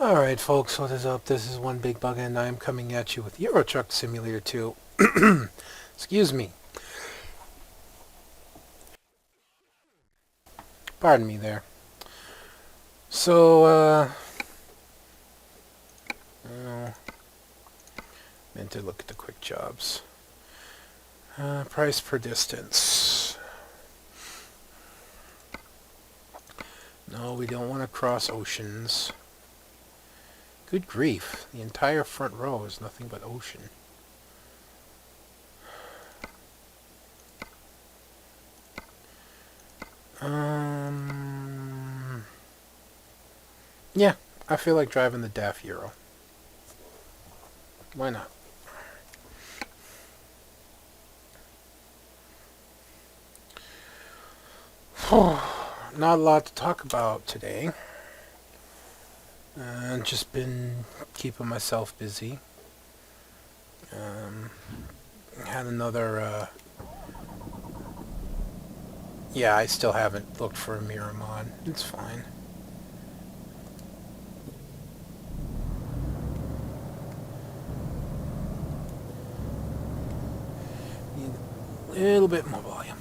Alright folks, what is up? This is One Big Bug and I am coming at you with Euro Truck Simulator 2. Excuse me. Pardon me there. So, well, meant to look at the quick jobs. Price per distance. No, we don't want to cross oceans. Good grief, the entire front row is nothing but ocean. Yeah, I feel like driving the DAF Euro. Why not? Not a lot to talk about today. Just been keeping myself busy. Had another, yeah, I still haven't looked for a mirror mod. It's fine. Need a little bit more volume.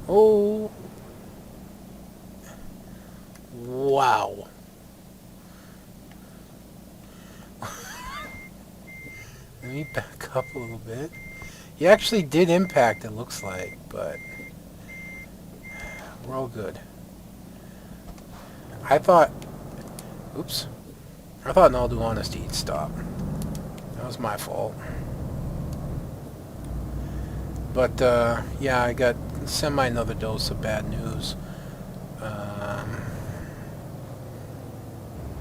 Oh. Wow. Let me back up a little bit. He actually did impact, it looks like, but we're all good. I thought, oops, I thought in all due honesty he'd stop. That was my fault. But, yeah, I got another dose of bad news.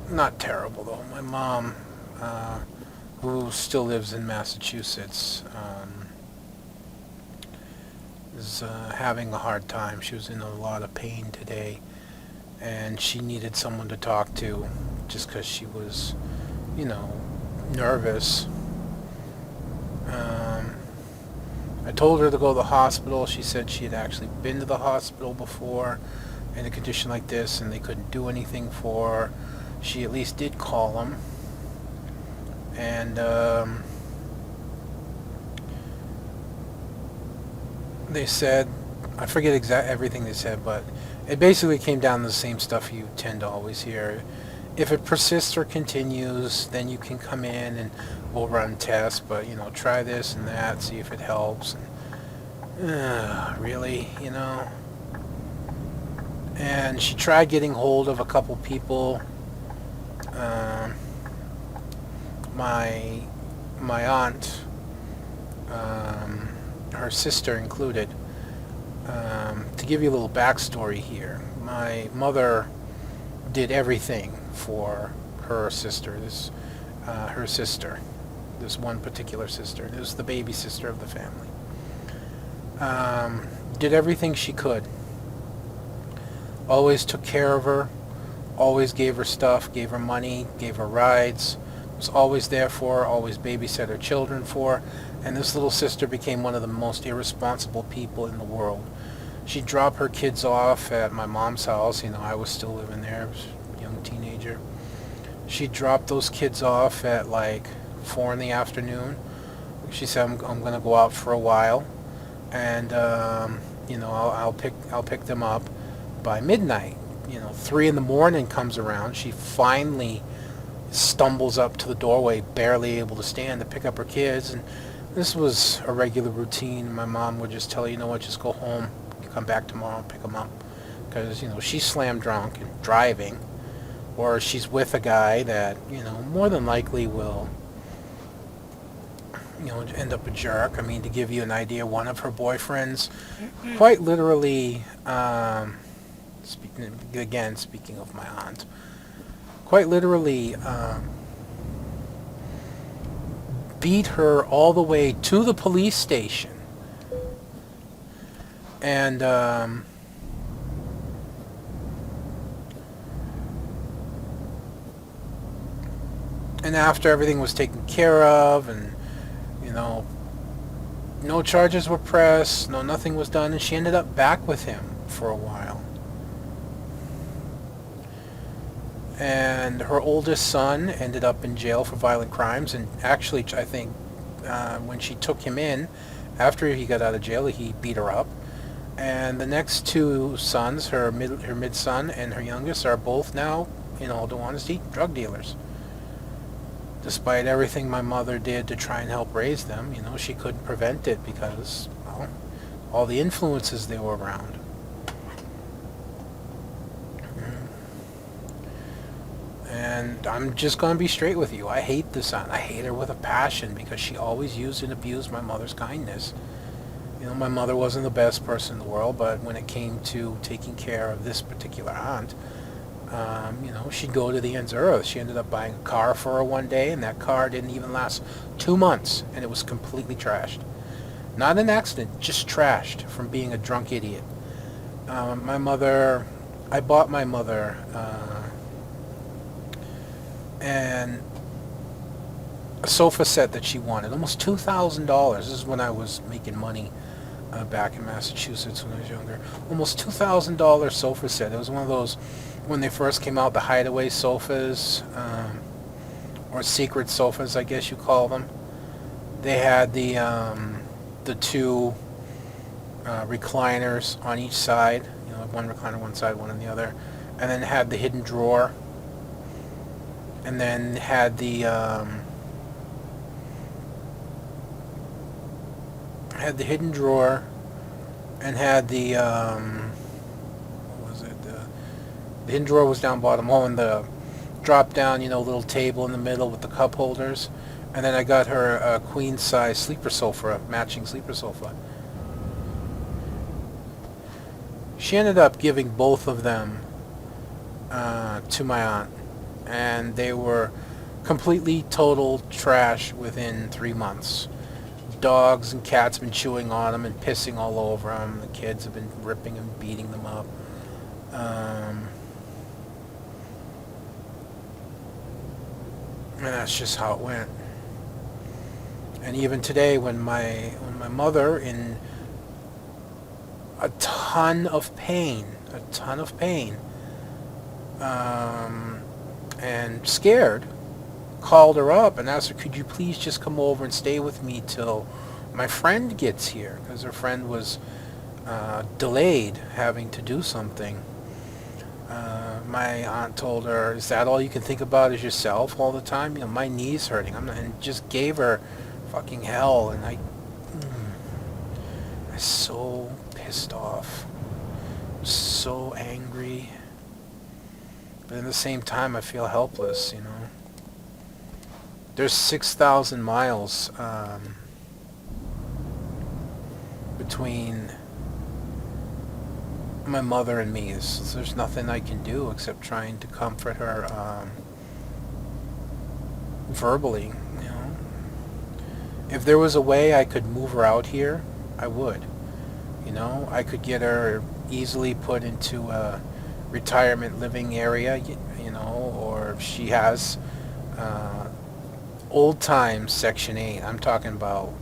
Not terrible, though. My mom, who still lives in Massachusetts, is having a hard time. She was in a lot of pain today, and she needed someone to talk to just because she was, nervous. I told her to go to the hospital. She said she had actually been to the hospital before in a condition like this, and they couldn't do anything for her. She at least did call them, and they said, I forget everything they said, but it basically came down to the same stuff you tend to always hear. If it persists or continues, then you can come in and we'll run tests, but, try this and that, see if it helps. Really, And she tried getting hold of a couple people. My aunt, her sister included. To give you a little backstory here, my mother did everything for her sister. This one particular sister. This was the baby sister of the family. Did everything she could. Always took care of her. Always gave her stuff, gave her money, gave her rides. Was always there for her, always babysat her children for her. And this little sister became one of the most irresponsible people in the world. She'd drop her kids off at my mom's house. I was still living there. I was a young teenager. She'd drop those kids off at like 4 in the afternoon. She said, I'm going to go out for a while. And, I'll pick them up by midnight. 3 in the morning comes around. She finally stumbles up to the doorway, barely able to stand, to pick up her kids. And this was a regular routine. My mom would just tell her, just go home. You come back tomorrow and pick them up. Because, she's slam drunk and driving. Or she's with a guy that, more than likely will, end up a jerk. I mean, to give you an idea, one of her boyfriends quite literally... speaking of my aunt, quite literally beat her all the way to the police station. And after everything was taken care of and, No charges were pressed, no nothing was done, and she ended up back with him for a while. And her oldest son ended up in jail for violent crimes, and actually, I think, when she took him in, after he got out of jail, he beat her up. And the next two sons, her mid-son and her youngest, are both now, in all due honesty, drug dealers. Despite everything my mother did to try and help raise them, she couldn't prevent it because, well, all the influences they were around. And I'm just going to be straight with you. I hate this aunt. I hate her with a passion because she always used and abused my mother's kindness. My mother wasn't the best person in the world, but when it came to taking care of this particular aunt, she'd go to the ends of earth. She ended up buying a car for her one day, and that car didn't even last 2 months, and it was completely trashed. Not an accident, just trashed from being a drunk idiot. I bought my mother and a sofa set that she wanted, almost $2,000. This is when I was making money back in Massachusetts when I was younger. Almost $2,000 sofa set. It was one of those, when they first came out, the hideaway sofas, or secret sofas, I guess you call them. They had the two recliners on each side, one recliner one side, one on the other, and then had the hidden drawer, and then had the hidden drawer, and had the what was it? The hidden drawer was down bottom. Oh, and the drop down, little table in the middle with the cup holders. And then I got her a queen size sleeper sofa, matching sleeper sofa. She ended up giving both of them to my aunt, and they were completely total trash within 3 months. Dogs and cats have been chewing on them and pissing all over them. The kids have been ripping and beating them up. And that's just how it went. And even today, when my mother, in a ton of pain, and scared, called her up and asked her, could you please just come over and stay with me till my friend gets here, because her friend was delayed having to do something. My aunt told her, is that all you can think about is yourself all the time? My knee's hurting. And just gave her fucking hell, and I was so pissed off, so angry, but at the same time I feel helpless. There's 6,000 miles between my mother and me. So there's nothing I can do except trying to comfort her verbally. If there was a way I could move her out here, I would. I could get her easily put into a retirement living area, or if she has old times Section 8. I'm talking about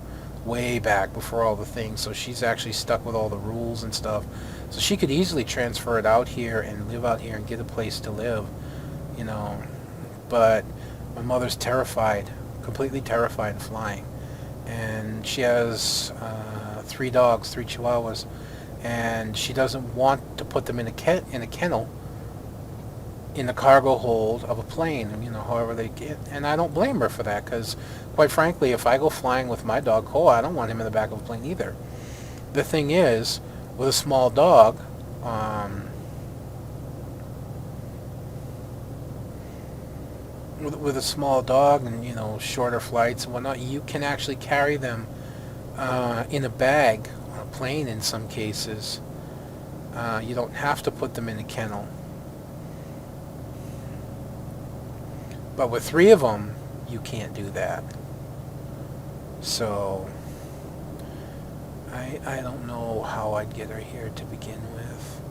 way back before all the things, so she's actually stuck with all the rules and stuff. So she could easily transfer it out here and live out here and get a place to live, But my mother's terrified, completely terrified of flying. And she has 3 dogs, 3 chihuahuas, and she doesn't want to put them in a kennel in the cargo hold of a plane, however they get. And I don't blame her for that, because quite frankly, if I go flying with my dog Cole, I don't want him in the back of a plane either. The thing is, with a small dog, with a small dog and shorter flights and whatnot, you can actually carry them in a bag on a plane in some cases. You don't have to put them in a kennel. But with 3 of them, you can't do that. So I don't know how I'd get her here to begin with.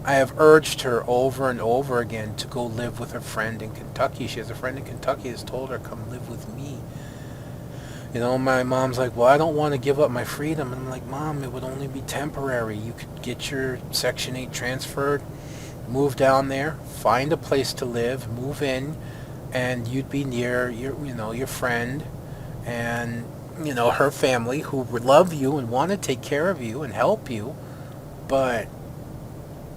I have urged her over and over again to go live with her friend in Kentucky. She has a friend in Kentucky that's told her, come live with me. My mom's like, well, I don't want to give up my freedom. And I'm like, Mom, it would only be temporary. You could get your Section 8 transferred, move down there, find a place to live, move in, and you'd be near your friend and, her family who would love you and want to take care of you and help you. But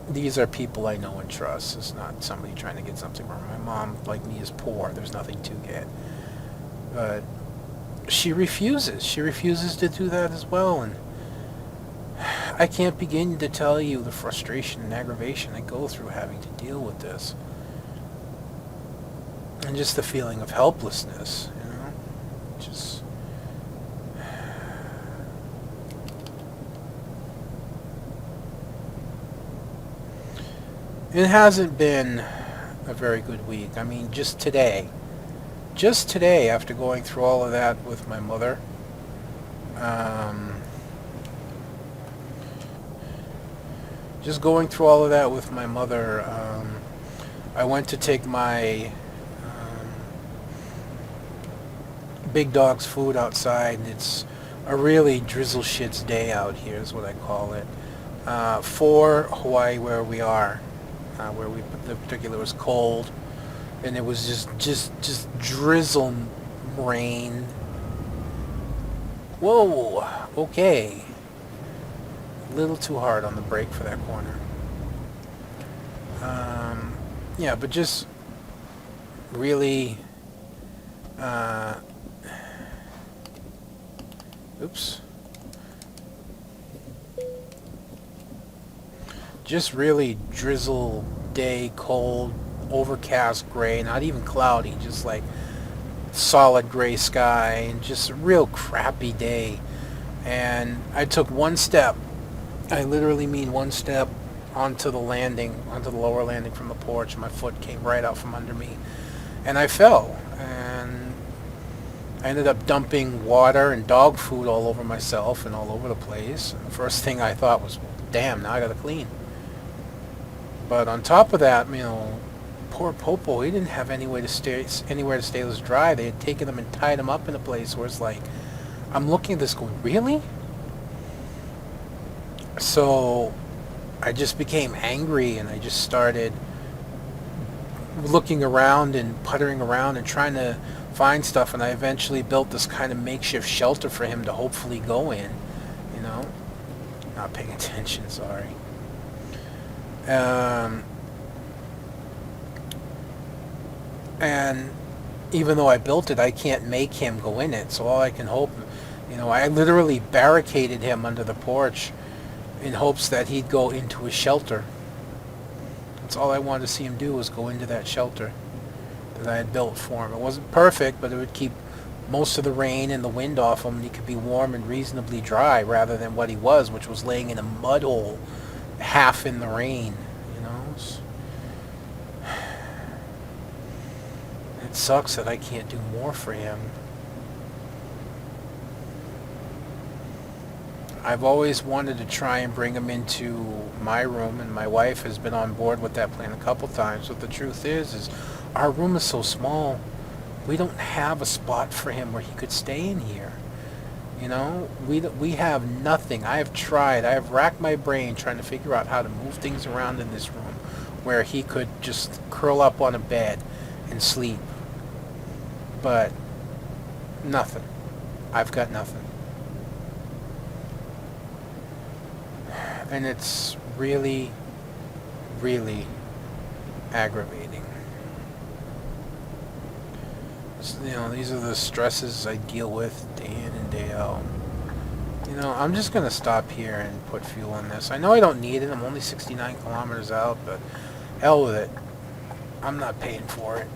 these are people I know and trust. It's not somebody trying to get something from my mom. Like me, is poor. There's nothing to get. But she refuses. She refuses to do that as well. And I can't begin to tell you the frustration and aggravation I go through having to deal with this. And just the feeling of helplessness, Just... It hasn't been a very good week. I mean, just today, after going through all of that with my mother, just going through all of that with my mother, I went to take my big dog's food outside, and it's a really drizzle shits day out here is what I call it, for Hawaii where we are. Where the particular was cold, and it was just drizzle rain. Whoa, okay. A little too hard on the brake for that corner. Yeah, but just really, oops. Just really drizzle day, cold, overcast gray, not even cloudy, just like solid gray sky, and just a real crappy day. And I took one step, I literally mean one step, onto the lower landing from the porch, and my foot came right out from under me, and I fell, and I ended up dumping water and dog food all over myself and all over the place. And the first thing I thought was, damn, now I gotta clean. But on top of that, poor Popo, he didn't have anywhere to stay this dry. They had taken him and tied him up in a place where it's like, I'm looking at this going, really? So I just became angry, and I just started looking around and puttering around and trying to find stuff, and I eventually built this kind of makeshift shelter for him to hopefully go in, Not paying attention, sorry. And even though I built it, I can't make him go in it. So all I can hope, I literally barricaded him under the porch in hopes that he'd go into his shelter. That's all I wanted to see him do, was go into that shelter that I had built for him. It wasn't perfect, but it would keep most of the rain and the wind off him, and he could be warm and reasonably dry, rather than what he was, which was laying in a mud hole half in the rain. It sucks that I can't do more for him. I've always wanted to try and bring him into my room, and my wife has been on board with that plan a couple times, but the truth is our room is so small, we don't have a spot for him where he could stay in here. We have nothing. I have racked my brain trying to figure out how to move things around in this room where he could just curl up on a bed and sleep. But nothing. I've got nothing. And it's really, really aggravating. These are the stresses I deal with day in and day out. I'm just going to stop here and put fuel in this. I know I don't need it. I'm only 69 kilometers out, but hell with it. I'm not paying for it.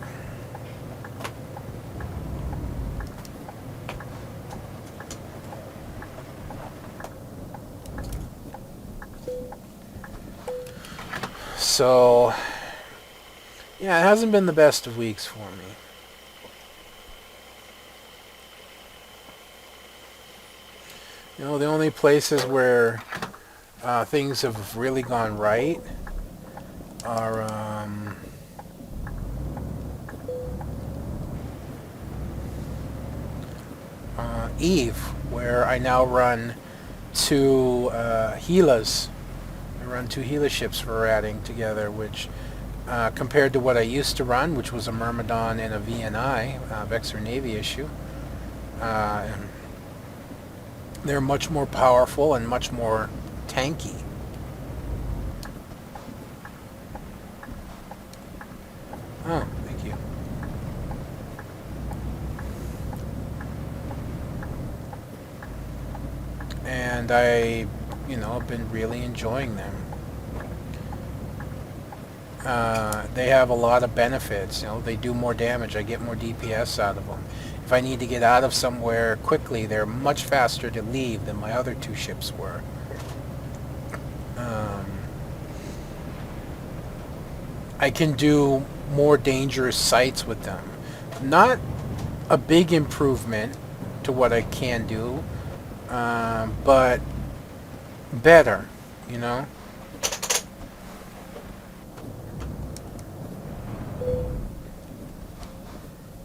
So, yeah, it hasn't been the best of weeks for me. The only places where things have really gone right are Eve, where I now run two Gilas. I run two Gila ships for ratting together, which compared to what I used to run, which was a Myrmidon and a VNI, Vexor Navy issue, and they're much more powerful and much more tanky. Oh, thank you. And I, have been really enjoying them. They have a lot of benefits. They do more damage. I get more DPS out of them. If I need to get out of somewhere quickly, they're much faster to leave than my other two ships were. I can do more dangerous sights with them. Not a big improvement to what I can do, but better,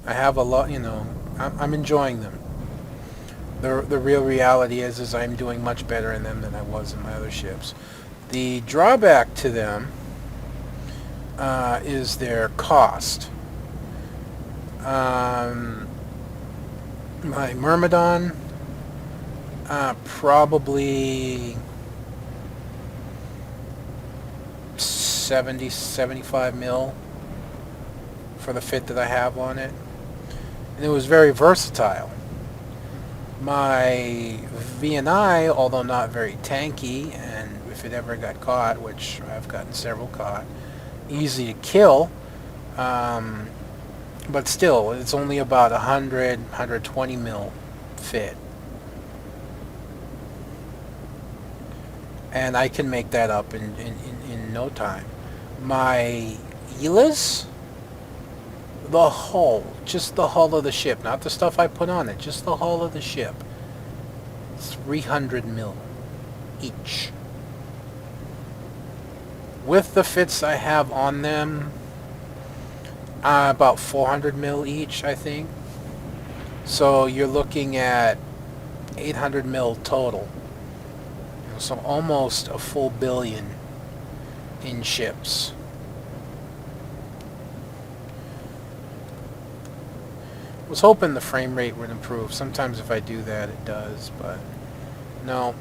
I have a lot, I'm enjoying them. The real reality is I'm doing much better in them than I was in my other ships. The drawback to them is their cost. My Myrmidon, probably 75 mil for the fit that I have on it. And it was very versatile. My VNI, although not very tanky, and if it ever got caught, which I've gotten several caught, easy to kill, but still, it's only about 120 mil fit. And I can make that up in no time. My Gilas, the hull, just the hull of the ship, not the stuff I put on it, just the hull of the ship, 300 mil each. With the fits I have on them, about 400 mil each, I think. So you're looking at 800 mil total. So almost a full billion in ships. Was hoping the frame rate would improve. Sometimes if I do that, it does, but no.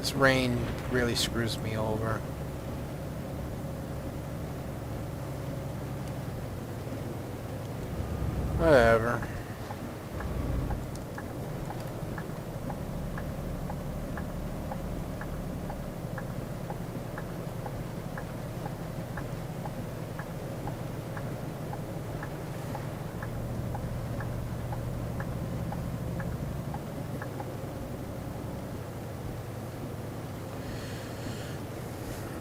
This rain really screws me over. Whatever.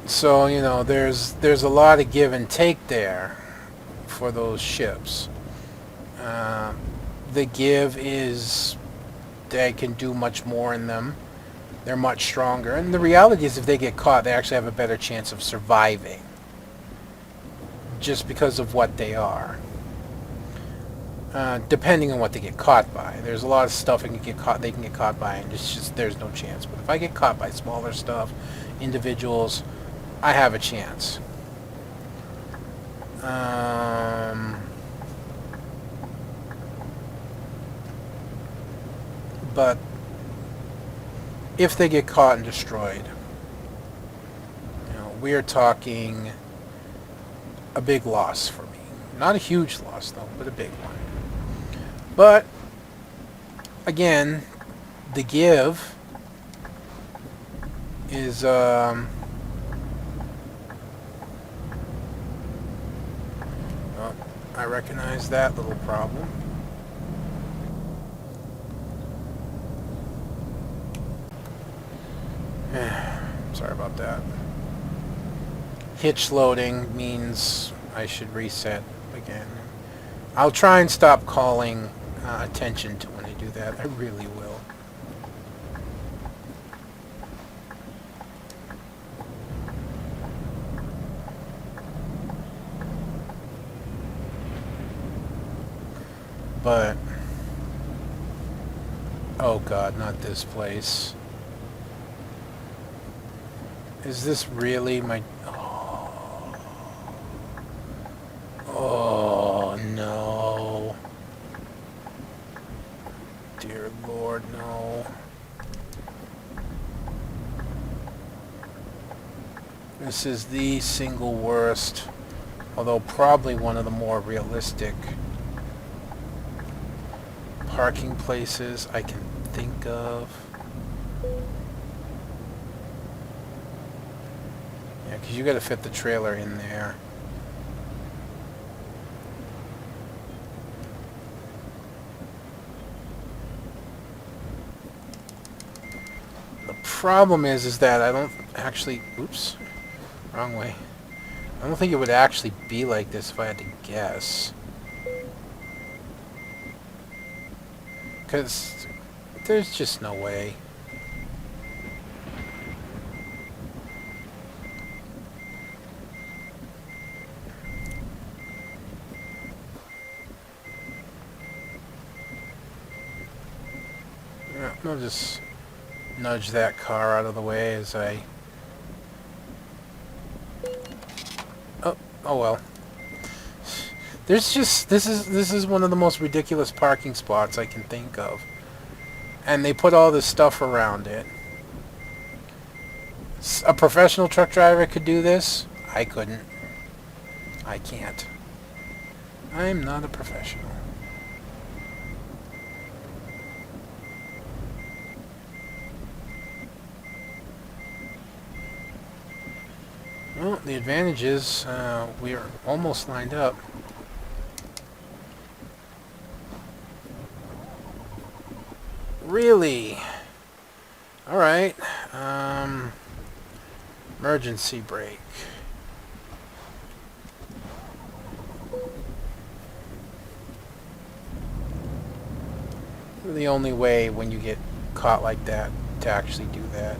So, there's a lot of give and take there for those ships. The give is they can do much more in them. They're much stronger. And the reality is if they get caught, they actually have a better chance of surviving. Just because of what they are. Depending on what they get caught by. There's a lot of stuff they can get caught by, and there's no chance. But if I get caught by smaller stuff, individuals, I have a chance. But if they get caught and destroyed, we are talking a big loss for me. Not a huge loss though, but a big one. But again, the give is oh, I recognize that little problem. Sorry about that. Hitch loading means I should reset again. I'll try and stop calling attention to when I do that. I really will. But Oh God, not this place. Is this really my... Oh, no. Dear Lord, no. This is the single worst, although probably one of the more realistic parking places I can think of. Yeah, because you got to fit the trailer in there. The problem is that I don't actually... Oops, wrong way. I don't think it would actually be like this if I had to guess. Because there's just no way. Yeah, I'll just nudge that car out of the way as I... Oh well. There's just... This is one of the most ridiculous parking spots I can think of. And they put all this stuff around it. A professional truck driver could do this. I couldn't. I can't. I'm not a professional. Well, the advantage is we're almost lined up. Really? Alright. Emergency brake. The only way when you get caught like that to actually do that.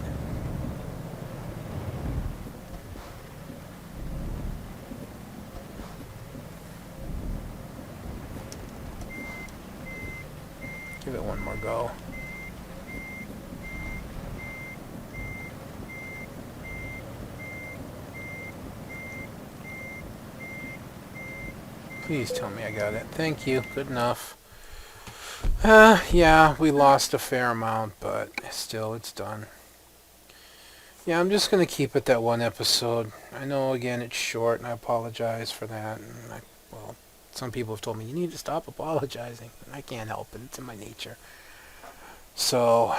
Give it one more go. Please tell me I got it. Thank you. Good enough. Yeah, we lost a fair amount, but still, it's done. Yeah, I'm just going to keep it that one episode. I know, again, it's short, and I apologize for that. And well, some people have told me, you need to stop apologizing. And I can't help it. It's in my nature. So,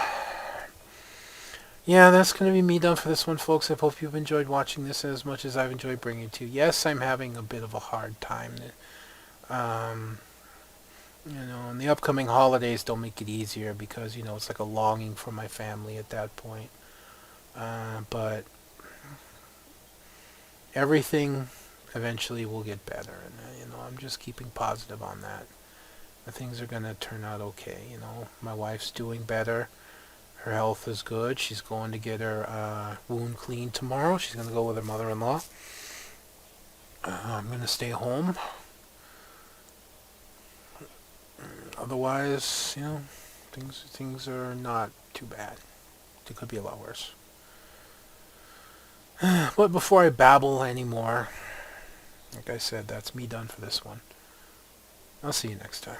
yeah, that's going to be me done for this one, folks. I hope you've enjoyed watching this as much as I've enjoyed bringing it to you. Yes, I'm having a bit of a hard time. And the upcoming holidays don't make it easier because, it's like a longing for my family at that point. But everything eventually will get better. And, I'm just keeping positive on that. Things are going to turn out okay. My wife's doing better. Her health is good. She's going to get her wound cleaned tomorrow. She's going to go with her mother-in-law. I'm going to stay home. Otherwise, things are not too bad. It could be a lot worse. But before I babble anymore, like I said, that's me done for this one. I'll see you next time.